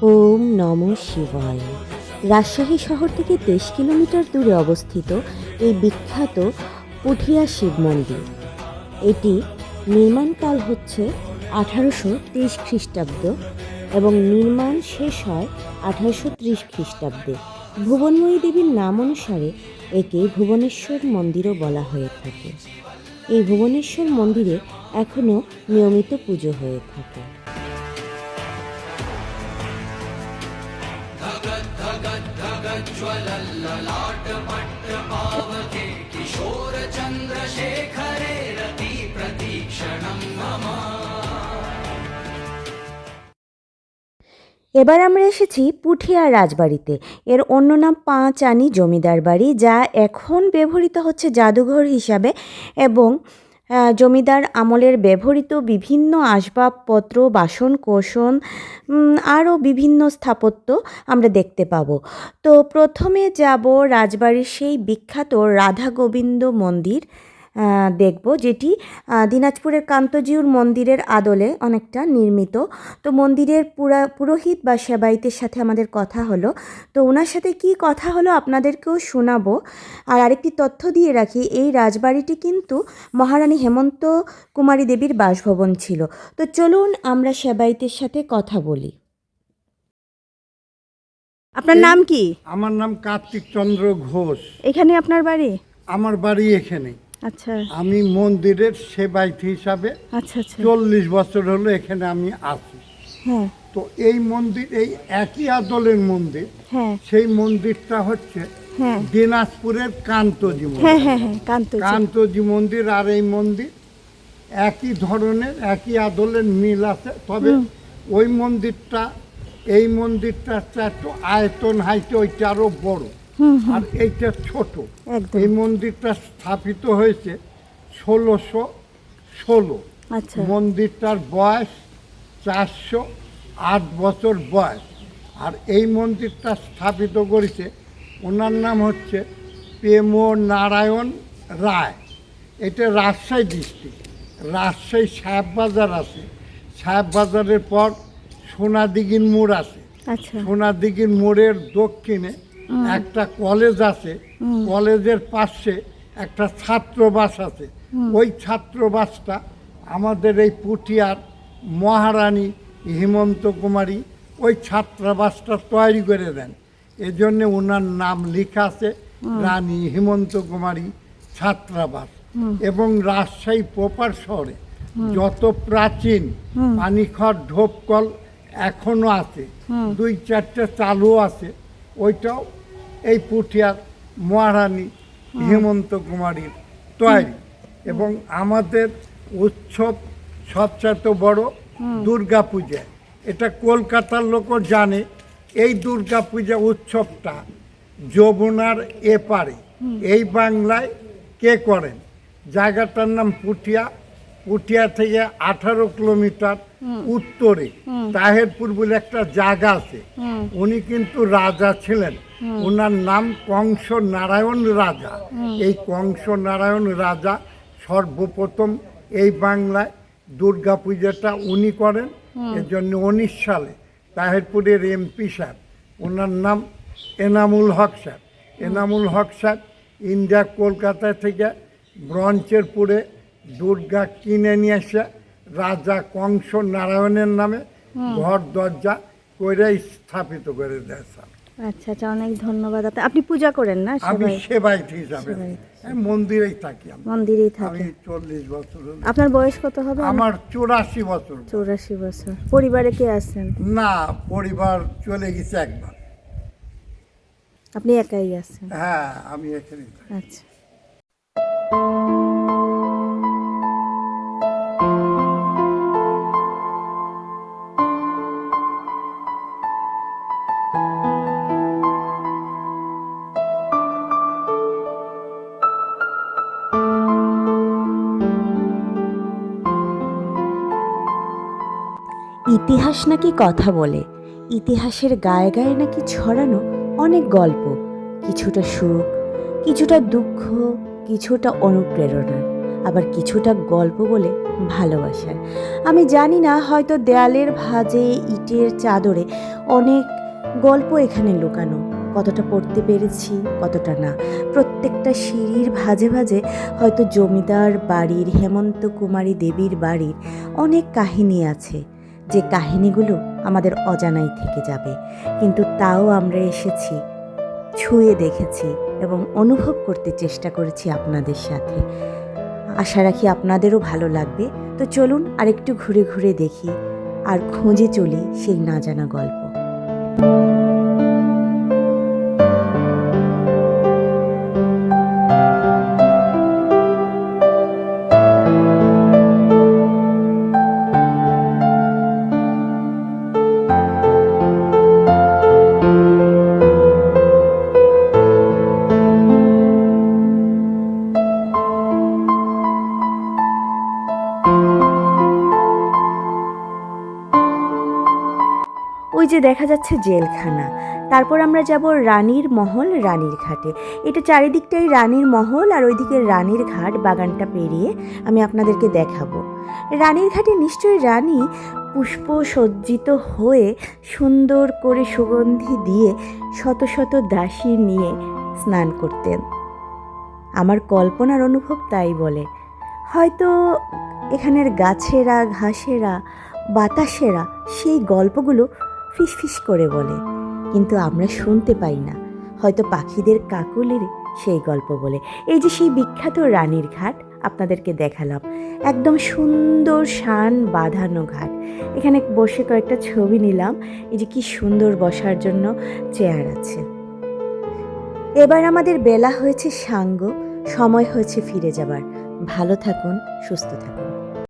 ওম নমঃ শিবায়। রাজশাহী শহর থেকে ২৩ কিলোমিটার দূরে অবস্থিত এই বিখ্যাত পুঠিয়া শিব মন্দির। এটি নির্মাণকাল হচ্ছে ১৮২৩ খ্রিস্টাব্দ এবং নির্মাণ শেষ হয় ১৮৩০ খ্রিস্টাব্দে। ভুবনময়ী দেবীর নাম অনুসারে একে ভুবনেশ্বর মন্দিরও বলা হয়ে থাকে। এই ভুবনেশ্বর মন্দিরে এখনও নিয়মিত পুজো হয়ে থাকে। এবার আমরা এসেছি পুঠিয়া রাজবাড়িতে। এর অন্য নাম পাঁচানি জমিদার বাড়ি, যা এখন ব্যবহৃত হচ্ছে জাদুঘর হিসাবে এবং জমিদার আমলের ব্যবহৃত বিভিন্ন আসবাবপত্র, বাসন কোসন আরও বিভিন্ন স্থাপত্য আমরা দেখতে পাবো। তো প্রথমে যাব রাজবাড়ির সেই বিখ্যাত রাধা গোবিন্দ মন্দির দেখব, যেটি দিনাজপুরের কান্তজিউর মন্দিরের আদলে অনেকটা নির্মিত। তো মন্দিরের পুরোহিত বা সেবায়েতের সাথে আমাদের কথা হলো, তো ওনার সাথে কি কথা হলো আপনাদেরকেও শোনাবো। আর আরেকটি তথ্য দিয়ে রাখি, এই রাজবাড়িটি কিন্তু মহারানী হেমন্ত কুমারী দেবীর বাসভবন ছিল। তো চলুন আমরা সেবায়েতের সাথে কথা বলি। আপনার নাম কি? আমার নাম কার্তিক চন্দ্র ঘোষ। এখানে আপনার বাড়ি? আমার বাড়ি এখানে। আচ্ছা, আমি মন্দিরের সেবায়েত হিসাবে আচ্ছা আচ্ছা, ৪০ বছর হলো এখানে আমি আছি। হ্যাঁ তো এই মন্দির, এই একই আদলের মন্দির, হ্যাঁ সেই মন্দিরটা হচ্ছে হ্যাঁ দিনাজপুরের কান্তজি মন্দির। হ্যাঁ হ্যাঁ হ্যাঁ কান্তজি। কান্তজি মন্দির আর এই মন্দির একই ধরনের, একই আদলের মিল আছে। তবে ওই মন্দিরটা এই মন্দিরটা একটু আয়তন হাইটে ওইটা আরো বড়, আর এইটা ছোট। একদম। এই মন্দিরটা স্থাপিত হয়েছে ১৬১৬। আচ্ছা, মন্দিরটার বয়স ৪০৮ বছর বয়স। আর এই মন্দিরটা স্থাপিত করেছে, ওনার নাম হচ্ছে প্রেম নারায়ণ রায়। এটা রাজশাহী ডিস্ট্রিক্ট। রাজশাহী সাহেববাজার আছে, সাহেববাজারের পর সোনাদিঘির মোড় আছে। আচ্ছা, সোনাদিঘির মোড়ের দক্ষিণে একটা কলেজ আছে, কলেজের পাশে একটা ছাত্রবাস আছে। ওই ছাত্রবাসটা আমাদের এই পুঠিয়ার মহারানী হেমন্ত কুমারী ওই ছাত্রাবাসটা তৈরি করে দেন। এজন্য ওনার নাম লেখা আছে রানী হেমন্ত কুমারী ছাত্রাবাস। এবং রাজশাহী প্রপার শহরে যত প্রাচীন পানিখর ঢোপকল এখনো আছে, ২-৪টে চালু আছে, ওইটাও এই পুঠিয়ার মহারানী হেমন্ত কুমারীর তৈরি। এবং আমাদের উৎসব সবচেয়ে বড় দুর্গা পূজা। এটা কলকাতার লোকও জানে। এই দুর্গা পূজা উৎসবটা যমুনার এপারে এই বাংলায় কে করেন? জায়গাটার নাম পুঠিয়া। পুঠিয়া থেকে ১৮ কিলোমিটার উত্তরে তাহেরপুর বলে একটা জায়গা আছে। উনি কিন্তু রাজা ছিলেন, ওনার নাম কংস নারায়ণ রাজা। এই কংস নারায়ণ রাজা সর্বপ্রথম এই বাংলায় দুর্গা পূজাটা উনি করেন। এজন্য ১৯ সালে তাহেরপুরের এমপি সাহেব, ওনার নাম এনামুল হক সাহেব। এনামুল হক সাহেব ইন্ডিয়া কলকাতা থেকে ব্রঞ্চেরপুরে দুর্গা কিনে নিয়ে এসে রাজা কংস নারায়ণের নামে ঘর দরজা করে স্থাপিত করে দিয়েছেন। আচ্ছা আচ্ছা, অনেক ধন্যবাদ। আপনি পূজা করেন না? আমি সেবায়েত হিসাবে মন্দিরেই থাকি। মন্দিরেই আমি থাকেন? ৪০ বছর হলো। আপনার বয়স কত হবে? আমার ৮৪ বছর। ৮৪ বছর। পরিবারে কে আছেন? না, পরিবার চলে গেছে একবার। আপনি একাই আছেন? হ্যাঁ, আমি এখানে থাকি। আচ্ছা। ইতিহাস নাকি কথা বলে, ইতিহাসের গায়ে গায়ে নাকি ছড়ানো অনেক গল্প, কিছুটা সুখ, কিছুটা দুঃখ, কিছুটা অনুপ্রেরণার, আবার কিছুটা গল্প বলে ভালোবাসার। আমি জানি না, হয়তো দেয়ালের ভাঁজে, ইটের চাদরে অনেক গল্প এখানে লুকানো। কতটা পড়তে পেরেছি, কতটা না। প্রত্যেকটা সিঁড়ির ভাঁজে ভাঁজে হয়তো জমিদার বাড়ির, হেমন্ত কুমারী দেবীর বাড়ির অনেক কাহিনী আছে, যে কাহিনীগুলো আমাদের অজানাই থেকে যাবে। কিন্তু তাও আমরা এসেছি, ছুঁয়ে দেখেছি এবং অনুভব করতে চেষ্টা করেছি আপনাদের সাথে। আশা রাখি আপনাদেরও ভালো লাগবে। তো চলুন আরেকটু ঘুরে ঘুরে দেখি আর খুঁজে চলি সেই না জানা গল্প। ওই যে দেখা যাচ্ছে জেলখানা। তারপর আমরা যাব রানীর মহল, রানীর ঘাটে। এটা চারিদিকটাই রানীর মহল, আর ওইদিকে রানীর ঘাট। বাগানটা পেরিয়ে আমি আপনাদেরকে দেখাবো। রানীর ঘাটে নিশ্চয়ই রানী পুষ্প সজ্জিত হয়ে সুন্দর করে সুগন্ধি দিয়ে শত শত দাসী নিয়ে স্নান করতেন। আমার কল্পনার অনুভব তাই বলে। হয়তো এখানের গাছেরা, ঘাসেরা, বাতাসেরা সেই গল্পগুলো ফিসফিস করে বলে, কিন্তু আমরা শুনতে পাই না। হয়তো পাখিদের কাকলির সেই গল্প বলে। এই যে সেই বিখ্যাত রানীর ঘাট আপনাদেরকে দেখালাম, একদম সুন্দর শান বাঁধানো ঘাট। এখানে বসে কয়েকটা ছবি নিলাম। এই যে কি সুন্দর বসার জন্য চেয়ার আছে। এবার আমাদের বেলা হয়েছে সাঙ্গ, সময় হয়েছে ফিরে যাবার। ভালো থাকুন, সুস্থ থাকুন।